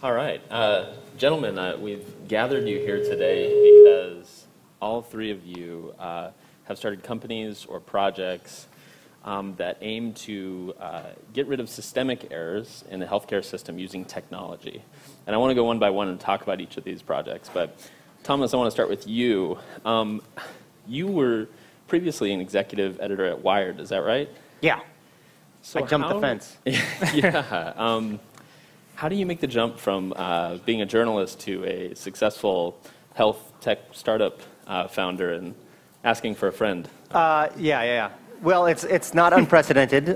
All right. Gentlemen, we've gathered you here today because all three of you have started companies or projects that aim to get rid of systemic errors in the healthcare system using technology. And I want to go one by one and talk about each of these projects. But Thomas, I want to start with you. You were previously an executive editor at Wired, is that right? Yeah. So I jumped the fence. Yeah. How do you make the jump from being a journalist to a successful health tech startup founder and asking for a friend? Yeah. Well, it's not unprecedented.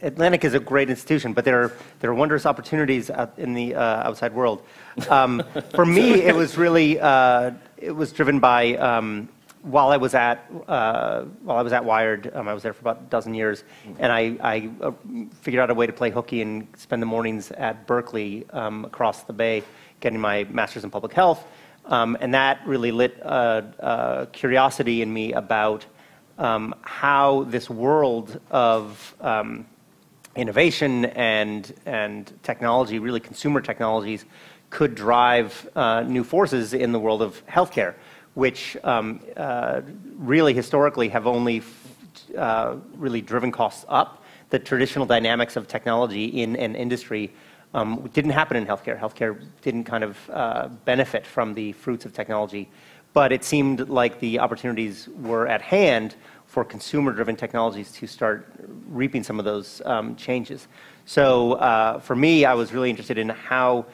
Atlantic is a great institution, but there are wondrous opportunities out in the outside world. For me, it was really it was driven by. While I was at Wired, I was there for about a dozen years, and I figured out a way to play hooky and spend the mornings at Berkeley across the bay, getting my master's in public health, and that really lit curiosity in me about how this world of innovation and technology, really consumer technologies, could drive new forces in the world of healthcare, which really historically have only really driven costs up. The traditional dynamics of technology in an industry didn't happen in healthcare. Healthcare didn't kind of benefit from the fruits of technology, but it seemed like the opportunities were at hand for consumer-driven technologies to start reaping some of those changes. So for me, I was really interested in how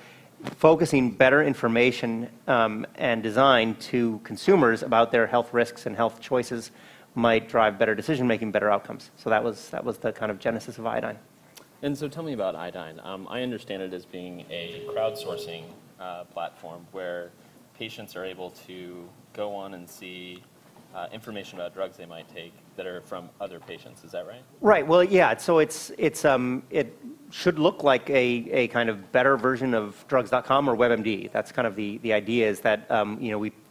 focusing better information and design to consumers about their health risks and health choices might drive better decision-making, better outcomes. So that was the kind of genesis of Iodine. And so tell me about Iodine. I understand it as being a crowdsourcing platform where patients are able to go on and see information about drugs they might take that are from other patients. Is that right? Right. Well, yeah. So it should look like a kind of better version of drugs.com or WebMD. That's kind of the idea, is that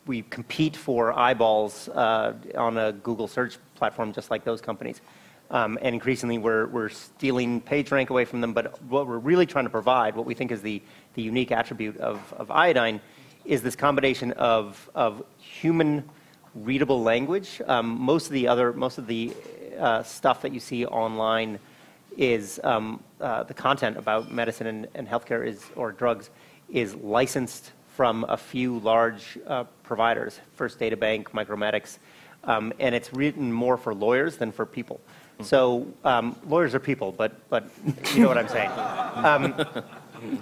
we compete for eyeballs on a Google search platform just like those companies. And increasingly we're stealing PageRank away from them. But what we're really trying to provide, what we think is the unique attribute of Iodine, is this combination of human readable language. Most of the stuff that you see online is the content about medicine and healthcare or drugs is licensed from a few large providers, First Data Bank, Micromedics, and it's written more for lawyers than for people. So lawyers are people, but you know what I'm saying.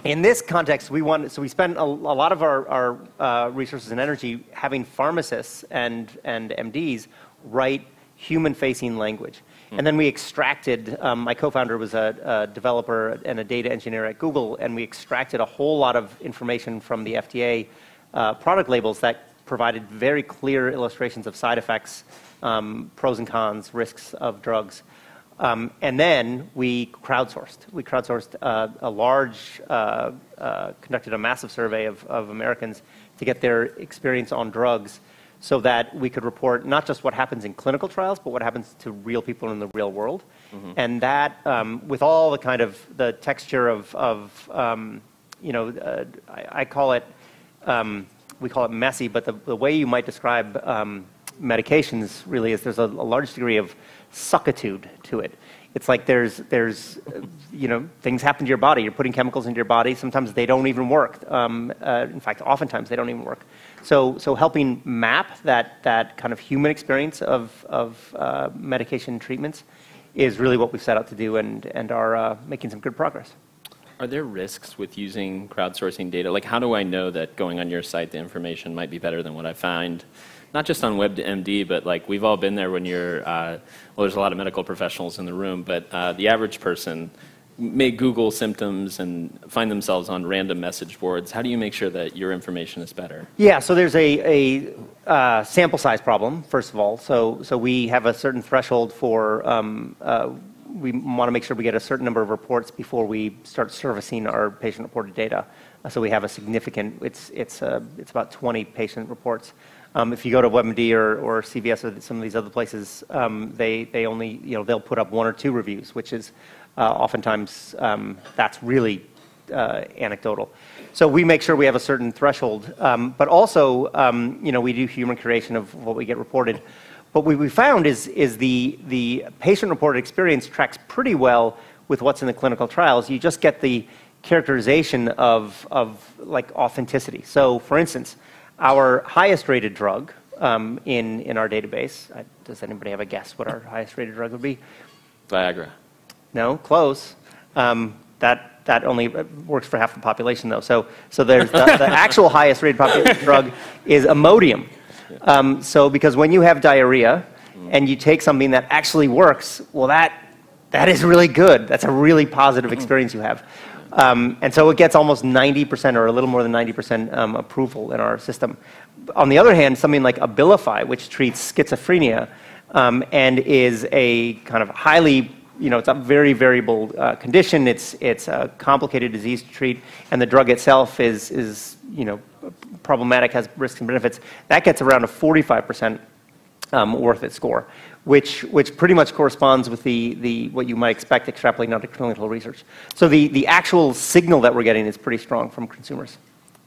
In this context, we spend a lot of our resources and energy having pharmacists and MDs write human-facing language. And then we extracted, my co-founder was a developer and a data engineer at Google, and we extracted a whole lot of information from the FDA product labels that provided very clear illustrations of side effects, pros and cons, risks of drugs. And then we crowdsourced. We crowdsourced conducted a massive survey of Americans to get their experience on drugs so that we could report not just what happens in clinical trials, but what happens to real people in the real world. And that, with all the kind of the texture of I call it, we call it messy, but the way you might describe medications really is there's a large degree of suckitude to it. It's like there's things happen to your body. You're putting chemicals into your body. Sometimes they don't even work. In fact, oftentimes they don't even work. So helping map that kind of human experience of medication treatments is really what we've set out to do, and are making some good progress. Are there risks with using crowdsourcing data? Like, how do I know that going on your site, the information might be better than what I find? Not just on WebMD, but like we've all been there when you're, well, there's a lot of medical professionals in the room, but the average person may Google symptoms and find themselves on random message boards. How do you make sure that your information is better? Yeah, so there's a sample size problem, first of all. So we have a certain threshold for, we want to make sure we get a certain number of reports before we start servicing our patient-reported data. So we have a significant, it's about 20 patient reports. If you go to WebMD or CVS or some of these other places, they only, they'll put up 1 or 2 reviews, which is oftentimes that's really anecdotal. So we make sure we have a certain threshold, but also, we do human curation of what we get reported. But what we found is the patient-reported experience tracks pretty well with what's in the clinical trials. You just get the characterization of like authenticity. So, for instance, our highest-rated drug in our database. Does anybody have a guess what our highest-rated drug would be? Viagra. No, close. That only works for half the population, though. So there's the actual highest-rated population drug is Imodium. So because when you have diarrhea and you take something that actually works, well, that is really good. That's a really positive experience you have. And so it gets almost 90% or a little more than 90% approval in our system. On the other hand, something like Abilify, which treats schizophrenia and is a kind of highly, it's a very variable condition. It's a complicated disease to treat, and the drug itself is problematic, has risks and benefits. That gets around a 45% worth it score, which pretty much corresponds with the what you might expect extrapolating onto clinical research. So the actual signal that we're getting is pretty strong from consumers.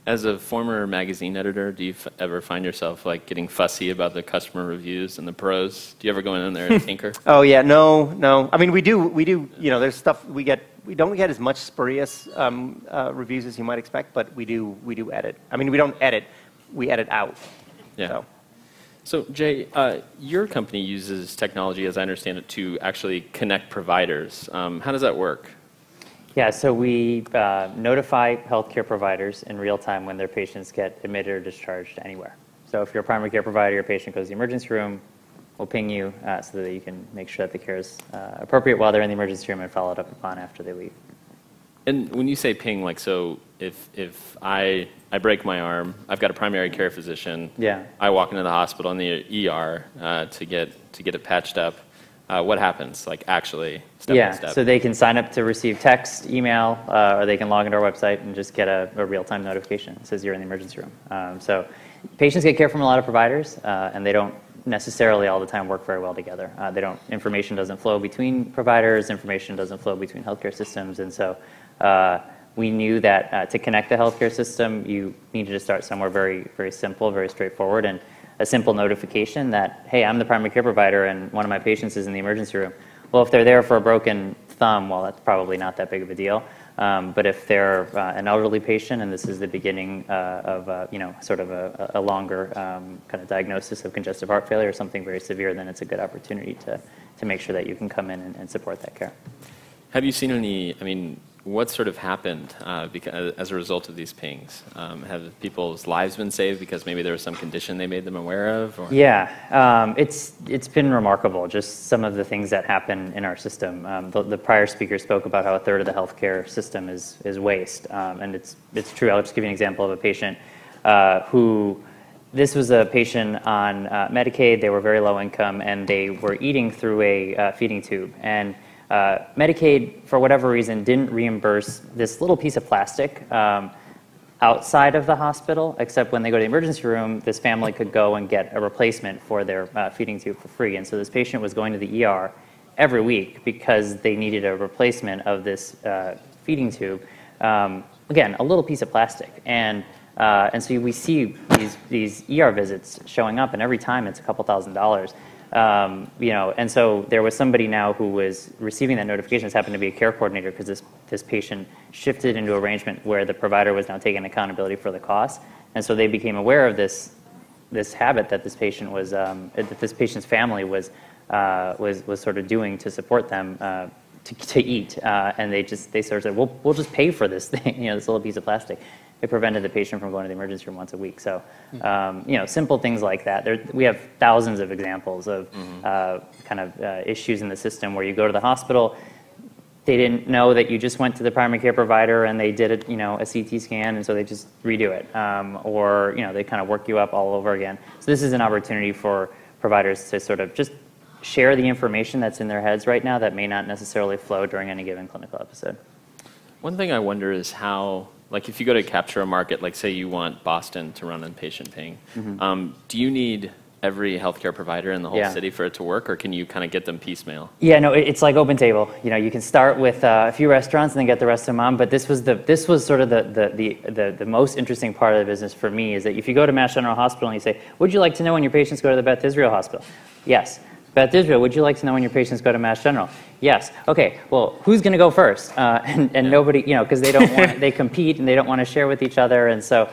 As a former magazine editor, do you ever find yourself like getting fussy about the customer reviews and the pros? Do you ever go in there and tinker? Oh yeah, no. I mean, we do. There's stuff we get. We don't get as much spurious reviews as you might expect, but we do edit. I mean, we don't edit. We edit out. Yeah. So Jay, your company uses technology, as I understand it, to actually connect providers. How does that work? Yeah, so we notify healthcare providers in real time when their patients get admitted or discharged anywhere. So if you're a primary care provider, your patient goes to the emergency room, we'll ping you so that you can make sure that the care is appropriate while they're in the emergency room and followed up upon after they leave. And when you say ping, like, so if I break my arm, I've got a primary care physician. Yeah. I walk into the hospital in the ER to get it patched up. What happens, like actually, step by step? So they can sign up to receive text, email, or they can log into our website and just get a real-time notification. It says you're in the emergency room. So patients get care from a lot of providers, and they don't necessarily all the time work very well together. Information doesn't flow between providers, information doesn't flow between healthcare systems, and so we knew that to connect the healthcare system, you needed to start somewhere very, very simple, very straightforward, and a simple notification that, hey, I'm the primary care provider and one of my patients is in the emergency room. Well, if they're there for a broken thumb, well, that's probably not that big of a deal. But if they're an elderly patient and this is the beginning of sort of a longer kind of diagnosis of congestive heart failure or something very severe, then it's a good opportunity to make sure that you can come in and support that care. Have you seen any, what sort of happened as a result of these pings? Have people's lives been saved because maybe there was some condition they made them aware of? Or? Yeah, it's been remarkable, just some of the things that happen in our system. The prior speaker spoke about how a third of the healthcare system is waste, and it's true. I'll just give you an example of a patient this was a patient on Medicaid. They were very low income, and they were eating through a feeding tube. And Medicaid, for whatever reason, didn't reimburse this little piece of plastic outside of the hospital, except when they go to the emergency room, this family could go and get a replacement for their feeding tube for free. And so this patient was going to the ER every week because they needed a replacement of this feeding tube. Again, a little piece of plastic. And so we see these ER visits showing up, and every time it's a couple $1,000s. And so there was somebody now who was receiving that notification. This happened to be a care coordinator because this patient shifted into arrangement where the provider was now taking accountability for the cost, and so they became aware of this habit that this patient was that this patient's family was sort of doing to support them to eat, and they sort of said, we'll just pay for this thing, this little piece of plastic. It prevented the patient from going to the emergency room once a week. So, simple things like that. We have thousands of examples of issues in the system where you go to the hospital, they didn't know that you just went to the primary care provider and they did a CT scan, and so they just redo it, or they kind of work you up all over again. So this is an opportunity for providers to sort of just share the information that's in their heads right now that may not necessarily flow during any given clinical episode. One thing I wonder is how like if you go to capture a market, like say you want Boston to run on PatientPing, do you need every healthcare provider in the whole city for it to work, or can you kind of get them piecemeal? Yeah, no, it's like open table. You know, you can start with a few restaurants and then get the rest of them on. But this was sort of the most interesting part of the business for me, is that if you go to Mass General Hospital and you say, would you like to know when your patients go to the Beth Israel Hospital? Yes. Beth Israel, would you like to know when your patients go to Mass General? Yes. Okay. Well, who's going to go first? And nobody, you know, because they don't want, they compete and they don't want to share with each other. And so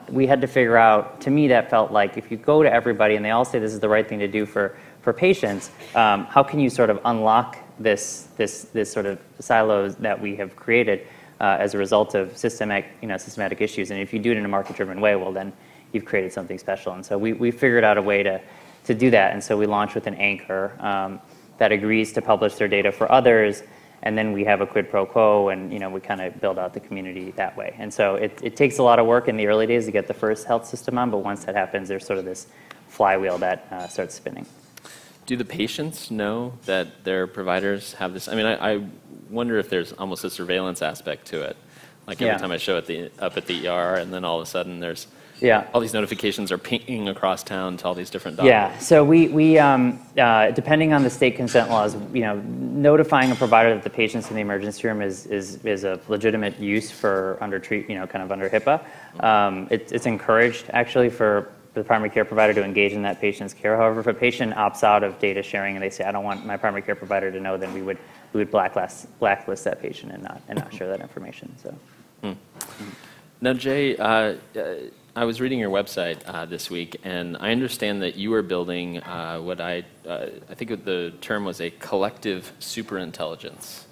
we had to figure out. To me, that felt like if you go to everybody and they all say this is the right thing to do for patients, how can you sort of unlock this sort of silos that we have created as a result of systematic issues? And if you do it in a market-driven way, well, then you've created something special. And so we figured out a way to do that. And so we launched with an anchor that agrees to publish their data for others, and then we have a quid pro quo, and we kind of build out the community that way. And so it takes a lot of work in the early days to get the first health system on, but once that happens, there's sort of this flywheel that starts spinning. Do the patients know that their providers have this? I mean, I wonder if there's almost a surveillance aspect to it. Like every time I show up at the ER, and then all of a sudden there's all these notifications are pinging across town to all these different doctors. Yeah, so we depending on the state consent laws, notifying a provider that the patient's in the emergency room is a legitimate use for kind of under HIPAA. It's encouraged actually for the primary care provider to engage in that patient's care. However, if a patient opts out of data sharing and they say, I don't want my primary care provider to know, then we would blacklist that patient and not share that information. So. Now, Jay, I was reading your website this week, and I understand that you are building what I think the term was a collective superintelligence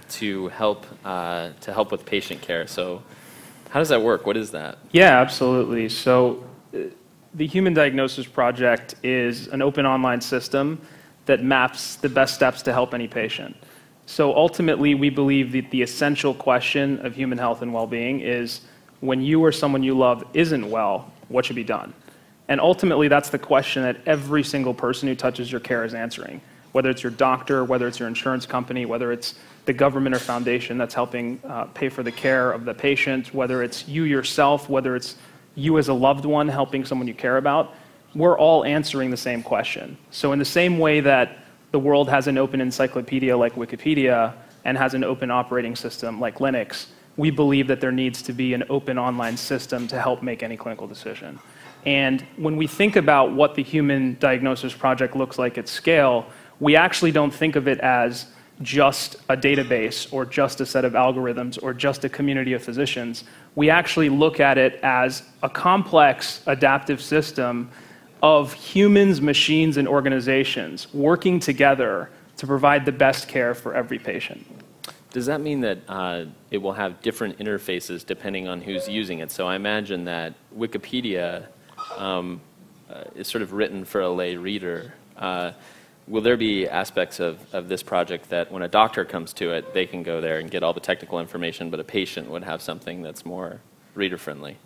to help with patient care. So, how does that work? What is that? Yeah, absolutely. So, the Human Diagnosis Project is an open online system that maps the best steps to help any patient. So ultimately, we believe that the essential question of human health and well-being is, when you or someone you love isn't well, what should be done? And ultimately, that's the question that every single person who touches your care is answering, whether it's your doctor, whether it's your insurance company, whether it's the government or foundation that's helping pay for the care of the patient, whether it's you yourself, whether it's you as a loved one helping someone you care about. We're all answering the same question. So in the same way that the world has an open encyclopedia like Wikipedia and has an open operating system like Linux, we believe that there needs to be an open online system to help make any clinical decision. And when we think about what the Human Diagnosis Project looks like at scale, we actually don't think of it as just a database or just a set of algorithms or just a community of physicians. We actually look at it as a complex adaptive system of humans, machines, and organizations working together to provide the best care for every patient. Does that mean that it will have different interfaces depending on who's using it? So I imagine that Wikipedia is sort of written for a lay reader. Will there be aspects of this project that when a doctor comes to it, they can go there and get all the technical information, but a patient would have something that's more reader-friendly?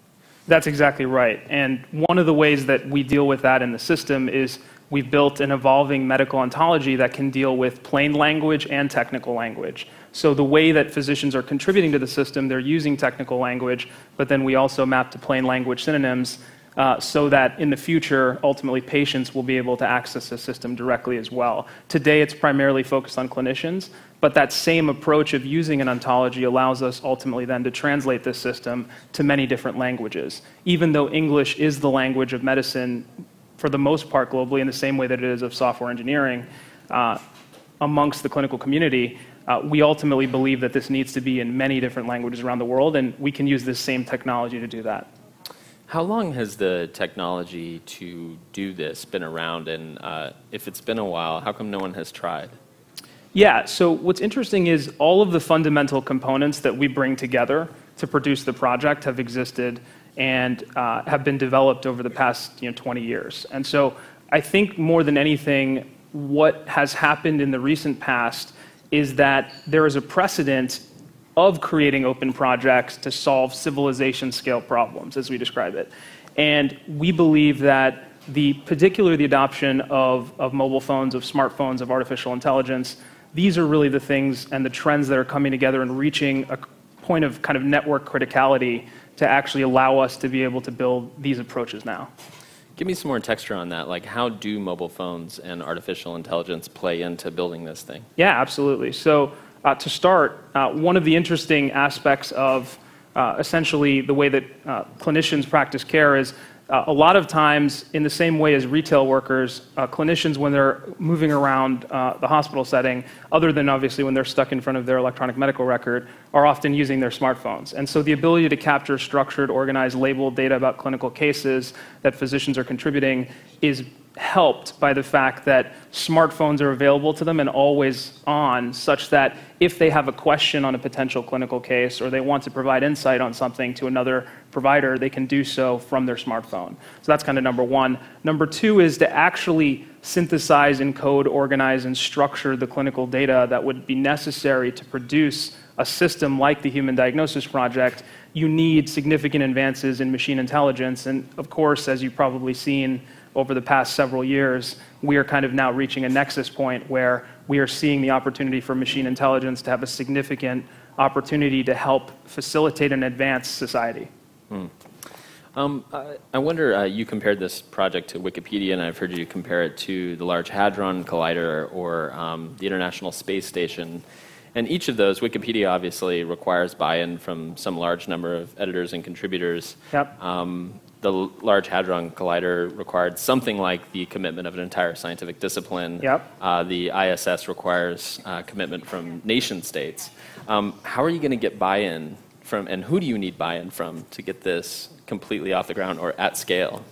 That's exactly right. And one of the ways that we deal with that in the system is we've built an evolving medical ontology that can deal with plain language and technical language. So the way that physicians are contributing to the system, they're using technical language, but then we also map to plain language synonyms so that in the future, ultimately, patients will be able to access the system directly as well. Today, it's primarily focused on clinicians, but that same approach of using an ontology allows us ultimately then to translate this system to many different languages. Even though English is the language of medicine for the most part globally, in the same way that it is of software engineering amongst the clinical community, we ultimately believe that this needs to be in many different languages around the world, and we can use this same technology to do that. How long has the technology to do this been around, and if it's been a while, how come no one has tried? Yeah, so what's interesting is all of the fundamental components that we bring together to produce the project have existed and have been developed over the past 20 years. And so I think more than anything, what has happened in the recent past is that there is a precedent of creating open projects to solve civilization scale problems, as we describe it. And we believe that particularly the adoption of mobile phones, of smartphones, of artificial intelligence, these are really the things and the trends that are coming together and reaching a point of kind of network criticality to actually allow us to be able to build these approaches now. Give me some more texture on that. Like, how do mobile phones and artificial intelligence play into building this thing? Yeah, absolutely. So to start, one of the interesting aspects of essentially the way that clinicians practice care is a lot of times, in the same way as retail workers, clinicians, when they're moving around the hospital setting, other than obviously when they're stuck in front of their electronic medical record, are often using their smartphones. And so the ability to capture structured, organized, labeled data about clinical cases that physicians are contributing is helped by the fact that smartphones are available to them and always on, such that if they have a question on a potential clinical case or they want to provide insight on something to another provider, they can do so from their smartphone. So that's kind of number one. Number two is to actually synthesize, encode, organize, and structure the clinical data that would be necessary to produce a system like the Human Diagnosis Project. You need significant advances in machine intelligence. And of course, as you've probably seen over the past several years, we are kind of now reaching a nexus point where we are seeing the opportunity for machine intelligence to have a significant opportunity to help facilitate and advance society. I wonder, you compared this project to Wikipedia, and I've heard you compare it to the Large Hadron Collider or the International Space Station. And each of those, Wikipedia obviously requires buy-in from some large number of editors and contributors. Yep. The Large Hadron Collider required something like the commitment of an entire scientific discipline. Yep. The ISS requires commitment from nation states. How are you going to get buy-in from, and who do you need buy-in from to get this completely off the ground or at scale?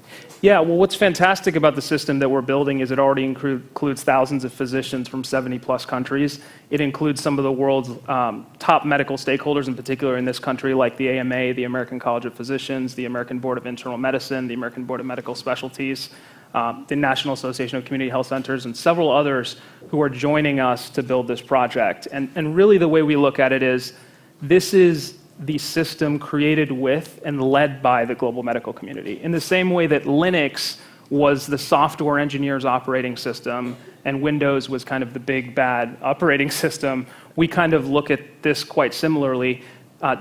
Yeah, well, what's fantastic about the system that we're building is it already includes thousands of physicians from 70-plus countries. It includes some of the world's top medical stakeholders, in particular in this country, like the AMA, the American College of Physicians, the American Board of Internal Medicine, the American Board of Medical Specialties, the National Association of Community Health Centers, and several others who are joining us to build this project. And really the way we look at it is, this is the system created with and led by the global medical community. In the same way that Linux was the software engineer's operating system and Windows was kind of the big bad operating system, we kind of look at this quite similarly.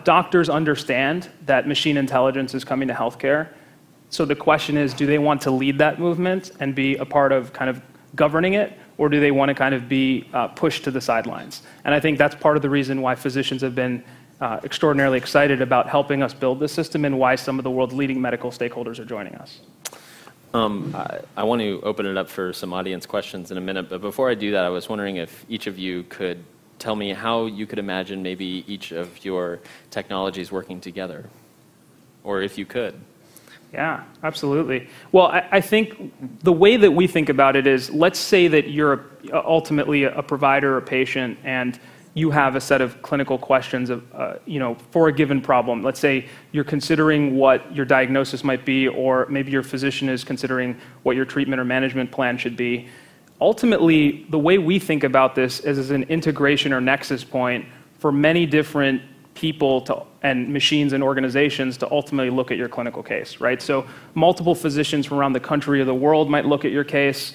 Doctors understand that machine intelligence is coming to healthcare. So the question is, do they want to lead that movement and be a part of kind of governing it, or do they want to kind of be pushed to the sidelines? And I think that's part of the reason why physicians have been extraordinarily excited about helping us build this system and why some of the world's leading medical stakeholders are joining us. I want to open it up for some audience questions in a minute, but before I do that, I was wondering if each of you could tell me how you could imagine maybe each of your technologies working together, or if you could. Yeah, absolutely. Well, I think the way that we think about it is, let's say that you're ultimately a provider or a patient, and you have a set of clinical questions of, for a given problem. Let's say you're considering what your diagnosis might be, or maybe your physician is considering what your treatment or management plan should be. Ultimately, the way we think about this is as an integration or nexus point for many different people and machines and organizations to ultimately look at your clinical case, right? So multiple physicians from around the country or the world might look at your case.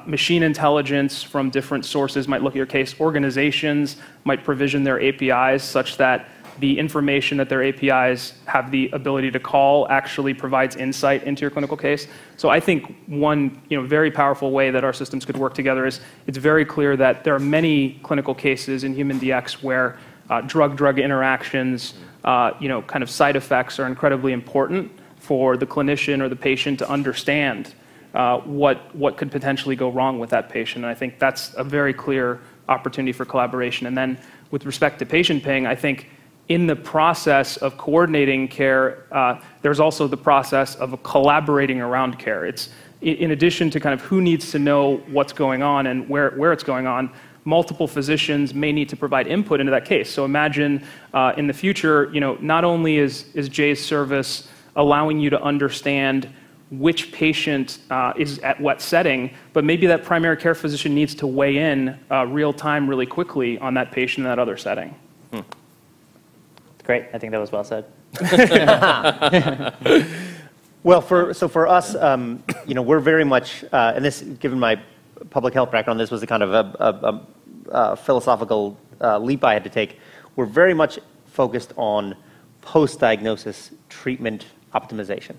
Machine intelligence from different sources might look at your case. Organizations might provision their APIs such that the information that their APIs have the ability to call actually provides insight into your clinical case. So I think one very powerful way that our systems could work together is, it's very clear that there are many clinical cases in human DX where drug-drug interactions, kind of side effects are incredibly important for the clinician or the patient to understand what could potentially go wrong with that patient. And I think that's a very clear opportunity for collaboration. And then with respect to PatientPing, I think in the process of coordinating care, there's also the process of collaborating around care. It's in addition to kind of who needs to know what's going on and where it's going on, multiple physicians may need to provide input into that case. So imagine in the future, not only is Jay's service allowing you to understand which patient is at what setting, but maybe that primary care physician needs to weigh in real time really quickly on that patient in that other setting. Great, I think that was well said. Well, for us, we're very much, and this, given my public health background, this was a kind of a philosophical leap I had to take. We're very much focused on post-diagnosis treatment optimization.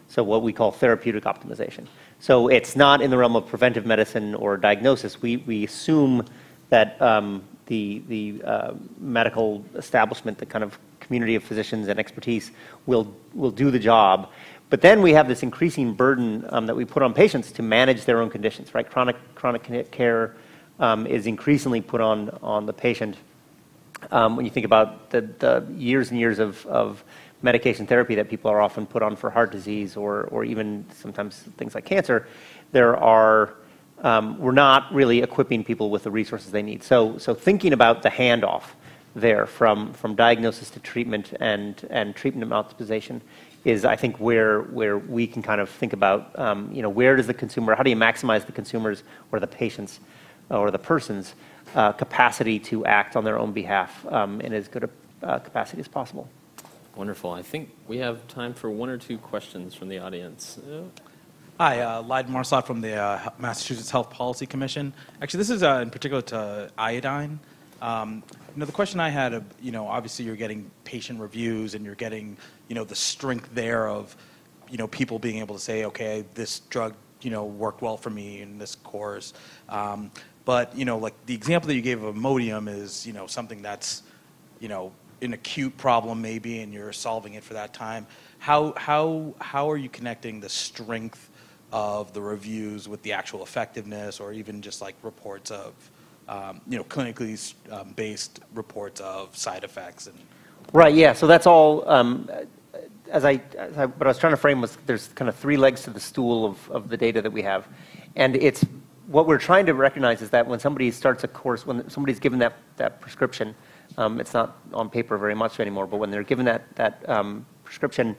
So what we call therapeutic optimization. So it's not in the realm of preventive medicine or diagnosis. We assume that the medical establishment, the kind of community of physicians and expertise will do the job. But then we have this increasing burden that we put on patients to manage their own conditions, right? Chronic care is increasingly put on the patient. When you think about the years and years of medication therapy that people are often put on for heart disease or even sometimes things like cancer, we're not really equipping people with the resources they need. So thinking about the handoff there from diagnosis to treatment and treatment optimization is, I think, where we can kind of think about, where does the consumer, how do you maximize the consumers or the patients or the person's capacity to act on their own behalf in as good a capacity as possible. Wonderful. I think we have time for one or two questions from the audience. Hi, Lyde Marsott from the Massachusetts Health Policy Commission. Actually, this is in particular to Iodine. The question I had, obviously you're getting patient reviews and you're getting, the strength there of, people being able to say, okay, this drug, worked well for me in this course. But, like the example that you gave of Imodium is, something that's, an acute problem maybe, and you're solving it for that time. How are you connecting the strength of the reviews with the actual effectiveness, or even just like reports of, clinically based reports of side effects? And right. Yeah. So that's all. What I was trying to frame was there's kind of three legs to the stool of the data that we have, and it's what we're trying to recognize is that when somebody starts a course, when somebody's given that prescription, it's not on paper very much anymore, but when they're given that prescription,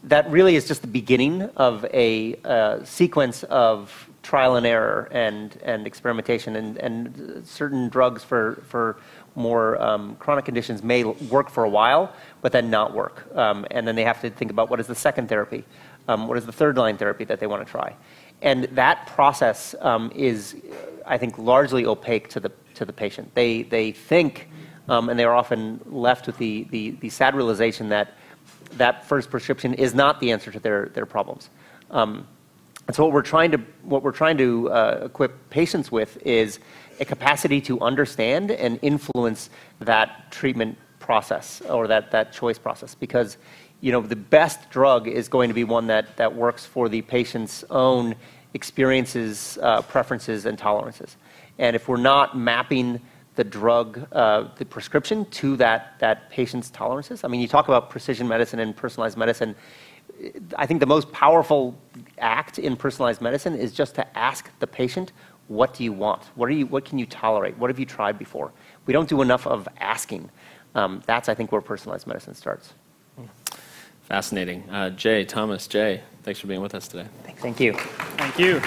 that really is just the beginning of a sequence of trial and error and experimentation, and certain drugs for more chronic conditions may work for a while, but then not work. And then they have to think about what is the second therapy, what is the third line therapy that they want to try. And that process is, I think, largely opaque to the patient. They think, and they are often left with the sad realization that first prescription is not the answer to their problems. And so what we're trying to equip patients with is a capacity to understand and influence that treatment process or that choice process, because the best drug is going to be one that works for the patient's own experiences, preferences, and tolerances. And if we're not mapping the drug, the prescription to that patient's tolerances, I mean, you talk about precision medicine and personalized medicine. I think the most powerful act in personalized medicine is just to ask the patient, what do you want? What can you tolerate? What have you tried before? We don't do enough of asking. That's, I think, where personalized medicine starts. Fascinating. Jay, Thomas, Jay, thanks for being with us today. Thank you. Thank you.